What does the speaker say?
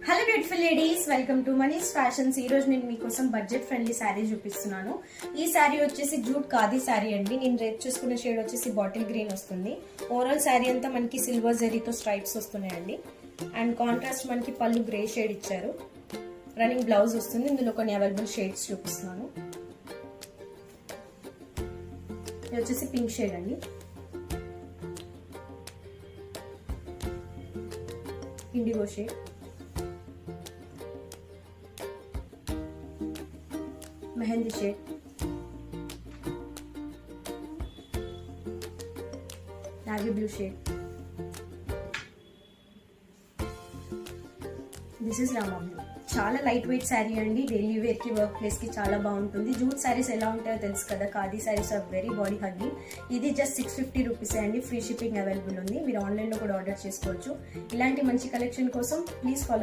Hello beautiful ladies, welcome to Mani's fashions. ఈ రోజు నేను మీకోసం బడ్జెట్ ఫ్రెండ్లీ శారీ చూపిస్తున్నాను. ఈ శారీ వచ్చేసి జూట్ ఖాదీ శారీ అండి. నేను రేట్ చూసుకున్న షేడ్ వచ్చేసి బాటిల్ గ్రీన్ వస్తుంది. ఓవరాల్ శారీ అంతా మనకి సిల్వర్ జరీతో స్ట్రైప్స్ వస్తున్నాయండి. అండ్ కాంట్రాస్ట్ మనకి పళ్ళు గ్రే షేడ్ ఇచ్చారు. రన్నింగ్ బ్లౌజ్ వస్తుంది. ఇందులో కొన్ని అవైలబుల్ షేడ్స్ చూపిస్తున్నాను. ఇది వచ్చేసి పింక్ షేడ్ అండి. Indigo shade, mehndi shade, navy blue shade, this is Rama blue. చాలా లైట్ వెయిట్ శారీ అండి. డైలీ వేర్ కి, వర్క్ ప్లేస్ కి చాలా బాగుంటుంది. జూట్ శారీస్ ఎలా ఉంటాయో తెలుసు కదా. Khadi saris are very body hugging. ఇది జస్ట్ 650 రూపీస్ అండి. ఫ్రీ షిప్పింగ్ అవైలబుల్ ఉంది. మీరు ఆన్లైన్ లో కూడా ఆర్డర్ చేసుకోవచ్చు. ఇలాంటి మంచి కలెక్షన్ కోసం ప్లీజ్ ఫాలో